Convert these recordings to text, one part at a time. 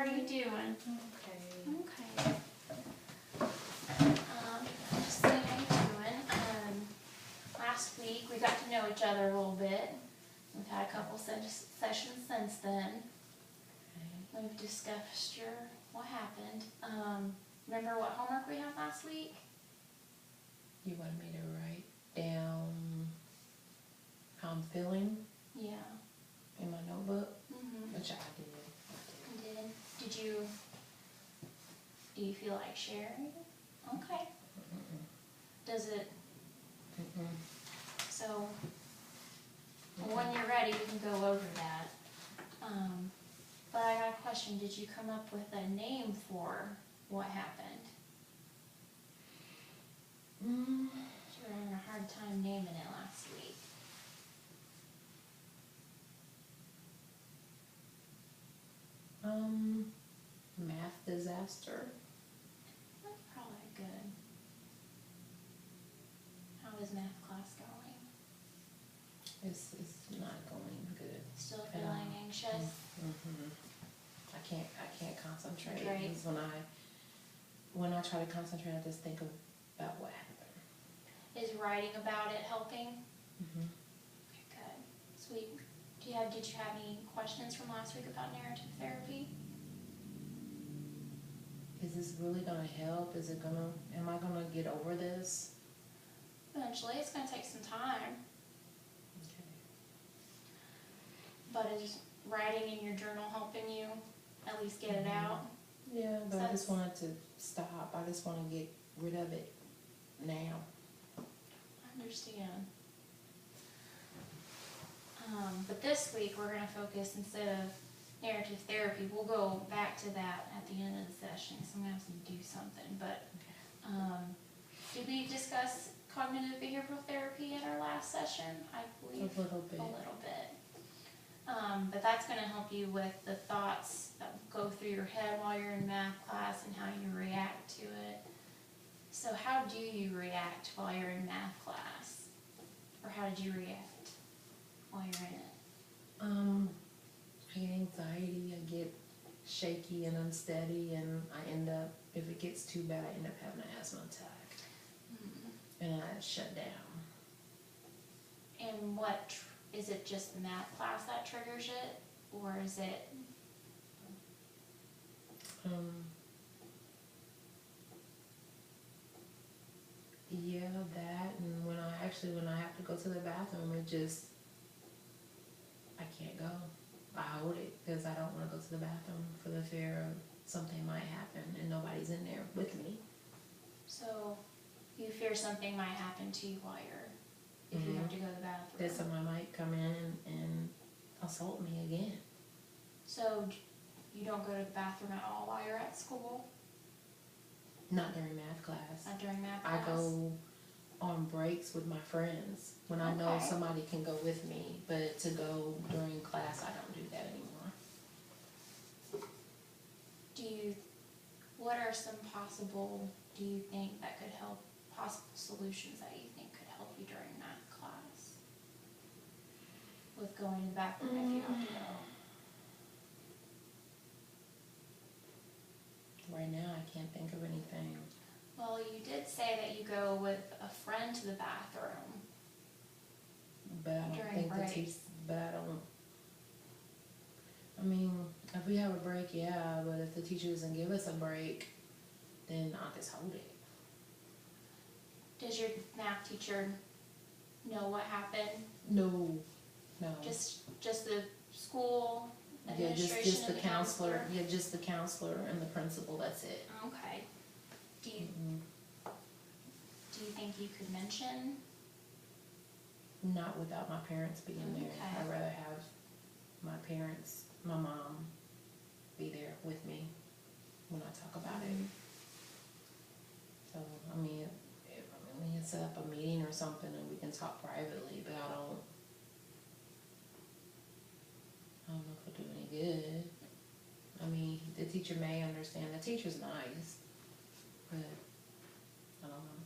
are you doing? Okay. Okay. Just seeing how you doing. Last week we got to know each other a little bit. We've had a couple sessions since then. Okay. We've discussed what happened. Remember what homework we had last week? You wanted me to write down how I'm feeling Yeah. in my notebook, Mm-hmm. which I did. You did. Do you feel like sharing? Okay. Does it, so, when you're ready, we can go over that. But I got a question, did you come up with a name for what happened? You were having a hard time naming it last week. Math disaster. That's probably good. How is math class going? It's not going good. Still feeling anxious? I can't concentrate. Right. Because when I try to concentrate, I just think about what happened. Is writing about it helping? Mm-hmm. Okay, good. Sweet. Did you have any questions from last week about narrative therapy? Is this really gonna help? Am I gonna get over this? Eventually, it's going to take some time. Okay. But is writing in your journal helping you at least get it out? Yeah, but I just So- wanted to stop. I just want to get rid of it now. I understand. But this week we're going to focus, instead of narrative therapy, we'll go back to that at the end of the session, because I'm going to have to do something. But did we discuss cognitive behavioral therapy at our last session? I believe A little bit. A little bit. But that's going to help you with the thoughts that go through your head while you're in math class and how you react to it. So how do you react while you're in math class? Or how did you react while you're in it? I get anxiety, I get shaky and unsteady, and I end up, if it gets too bad, I end up having an asthma attack. And I shut down. And is it just the math class that triggers it? Or is it, Yeah, that, and when I have to go to the bathroom, I can't go. I hold it because I don't want to go to the bathroom for the fear of something might happen and nobody's in there with me. so you fear something might happen to you if you have to go to the bathroom? That someone might come in and assault me again. So you don't go to the bathroom at all while you're at school? Not during math class. Not during math I class? go on breaks with my friends when I know Okay. somebody can go with me, but to go during class, I don't do that anymore. What are some do you think that could help, possible solutions that you think could help you during math class? With going to the bathroom if you have to go? Right now, I can't think of anything. Well, you did say that you go with a friend to the bathroom. But I don't During think breaks. I mean, if we have a break, yeah, but if the teacher doesn't give us a break, then I'll just hold it. Does your math teacher know what happened? No. Just the school Yeah, administration just the and counselor. Yeah, just the counselor and the principal, that's it. Okay. Do you think you could mention? Not without my parents being there. Okay. I'd rather have my parents, my mom, be there with me when I talk about it. So, I mean, we can set up a meeting or something and we can talk privately, but I don't know if it'll do any good. I mean, the teacher may understand. The teacher's nice, but I don't know.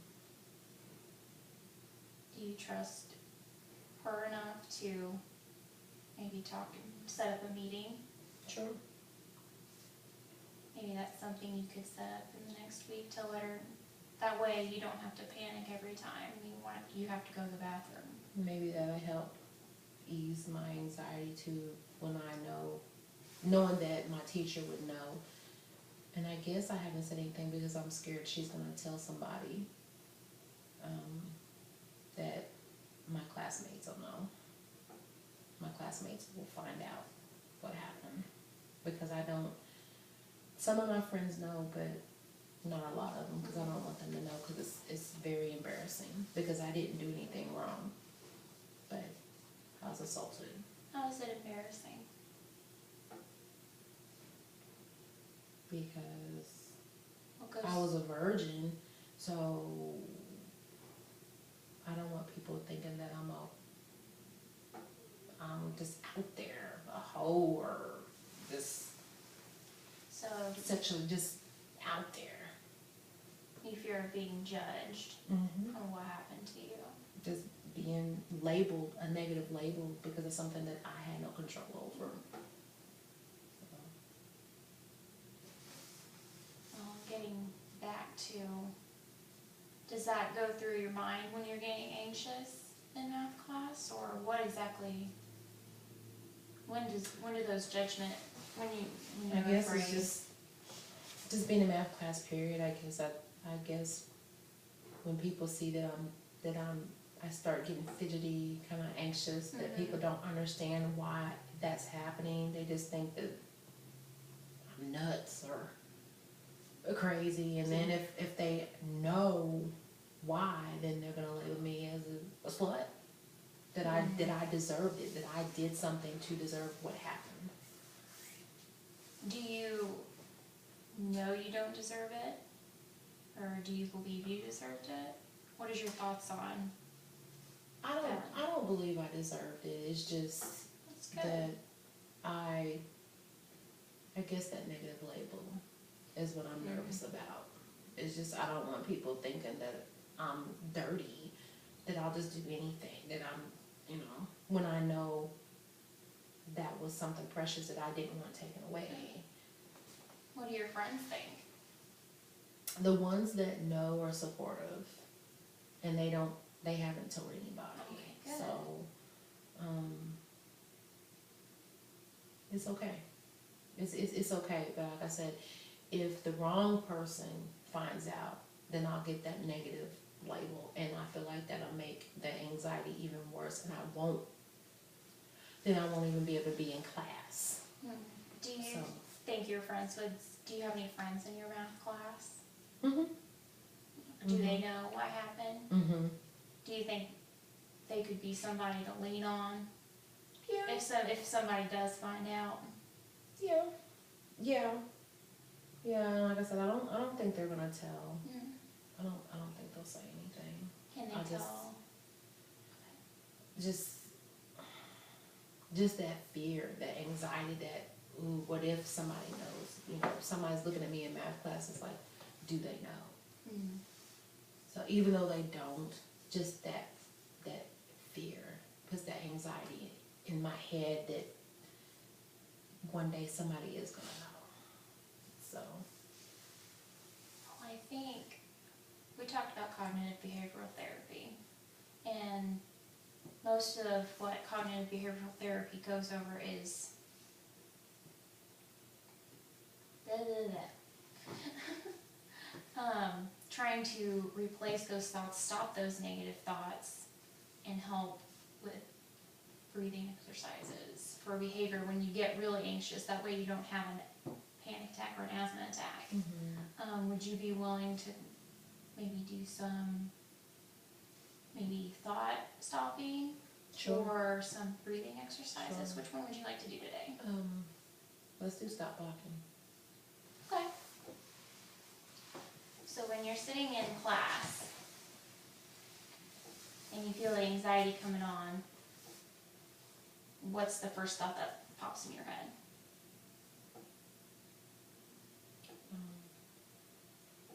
Do you trust her enough to maybe talk and set up a meeting? Sure. maybe that's something you could set up in the next week to let her, that way you don't have to panic every time you have to go to the bathroom. Maybe that'll help ease my anxiety too, when I knowing that my teacher would know. And I guess I haven't said anything because I'm scared she's gonna tell somebody, that my classmates will know. My classmates will find out what happened, because some of my friends know, but not a lot of them, because I don't want them to know, because it's very embarrassing, because I didn't do anything wrong, but I was assaulted. How is it embarrassing? Because What I was a virgin, so I don't want people thinking that I'm just out there, a hoe, or just So sexually just out there. you fear of being judged Mm-hmm. on what happened to you. Just being labeled, a negative label, because of something that I had no control over. Getting back to, does that go through your mind when you're getting anxious in math class, or what exactly? When do those judgment, when I you're guess afraid? it's just being a math class period. I guess when people see that I start getting fidgety, kind of anxious, that people don't understand why that's happening. They just think that I'm nuts or crazy, and then if they know why, then they're gonna label me as a slut. That I deserved it. That I did something to deserve what happened. Do you know you don't deserve it? Or do you believe you deserved it? What is your thoughts on I don't believe I deserved it. It's just That's good. that I guess that negative label is what I'm nervous about. It's just I don't want people thinking that I'm dirty, that I'll just do anything, that I'm, when I know that was something precious that I didn't want taken away. What do your friends think? The ones that know are supportive, and they haven't told anybody. Okay, good. So, it's okay. It's okay, but like I said, if the wrong person finds out, then I'll get that negative label, and I feel like that'll make the anxiety even worse, and I won't even be able to be in class. Do you So. think your friends do you have any friends in your math class? Mm-hmm. Do they know what happened? Mm-hmm. Do you think they could be somebody to lean on? Yeah. If somebody does find out? Yeah. Like I said, I don't think they're gonna tell. I don't think they'll say anything. Can I'll they tell? Just that fear, that anxiety, that what if somebody knows? If somebody's looking at me in math class, it's like, do they know? So even though they don't, just that fear puts that anxiety in my head that one day somebody is gonna know. So. Well, I think we talked about cognitive behavioral therapy, and most of what cognitive behavioral therapy goes over is trying to replace those thoughts, stop those negative thoughts, and help with breathing exercises for behavior when you get really anxious. That way you don't have a panic attack or an asthma attack. Mm-hmm. Would you be willing to maybe do some thought stopping? Sure. Or some breathing exercises? Sure. Which one would you like to do today? Let's do stop blocking. Okay. So when you're sitting in class and you feel the anxiety coming on, what's the first thought that pops in your head?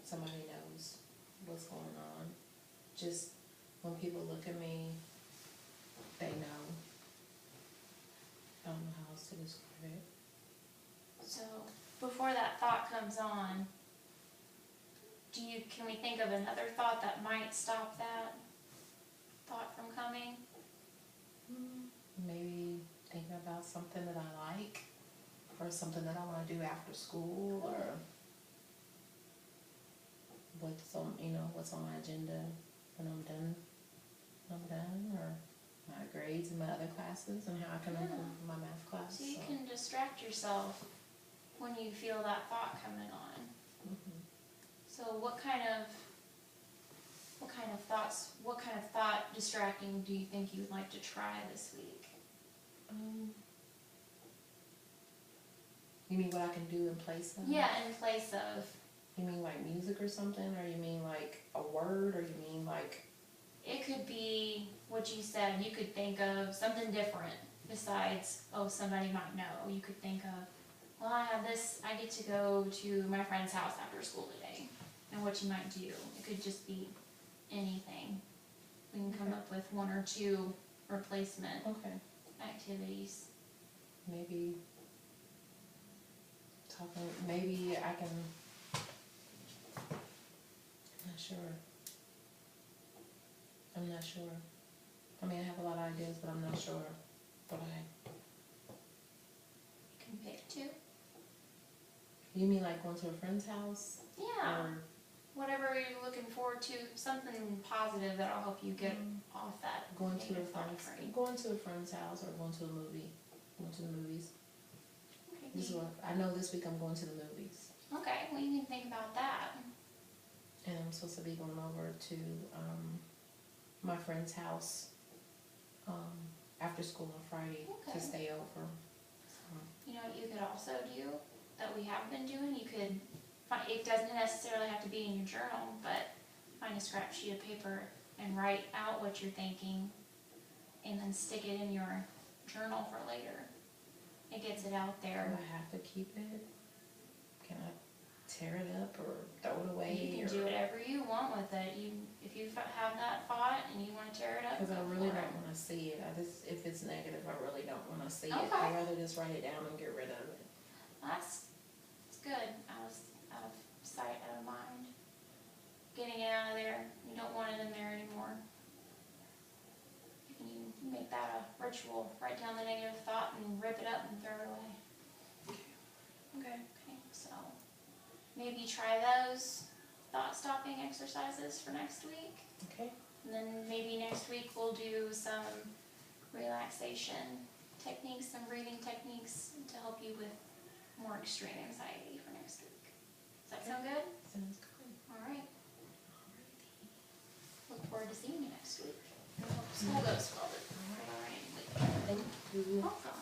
Somebody knows what's going on. Just when people look at me, they know. I don't know how else to describe it. So before that thought comes on, can we think of another thought that might stop that thought from coming? Maybe thinking about something that I like, or something that I want to do after school, or what's on my agenda when I'm done, or my grades in my other classes and how I can improve my math class. So you can distract yourself when you feel that thought coming on. So what kind of thought distracting do you think you would like to try this week? You mean what I can do in place of? Yeah, in place of. You mean like music or something, or you mean like a word, or you mean like? It could be what you said. You could think of something different besides, somebody might know. You could think of, well, I get to go to my friend's house after school today. And what you might do. It could just be anything. We can come up with one or two replacement activities. Maybe I can, I'm not sure. I mean, I have a lot of ideas, but I'm not sure what You can pick two. You mean like going to a friend's house? Yeah. Or whatever you're looking forward to, something positive that'll help you get off that. Going to a friend's house, or going to the movies. Okay. I know this week I'm going to the movies. Okay, well you can think about that. And I'm supposed to be going over to my friend's house after school on Friday to stay over. You know what you could also do that we have been doing? You could it doesn't necessarily have to be in your journal, but find a scrap sheet of paper and write out what you're thinking and then stick it in your journal for later. It gets it out there. Do I have to keep it? Can I tear it up or throw it away? You can do whatever you want with it. If you have that thought and you want to tear it up. Because I really don't want to see it. If it's negative, I really don't want to see it. I'd rather just write it down and get rid of it. That's good. Out of sight, out of mind. Getting it out of there. You don't want it in there anymore. You make that a ritual. Write down the negative thought and rip it up and throw it away. Okay. So maybe try those thought-stopping exercises for next week. Okay. And then maybe next week we'll do some relaxation techniques, some breathing techniques to help you with more extreme anxiety for next week. Does that sound good? Sounds good. All right. Look forward to seeing you next week. I hope school goes well. All right. Thank you. Welcome.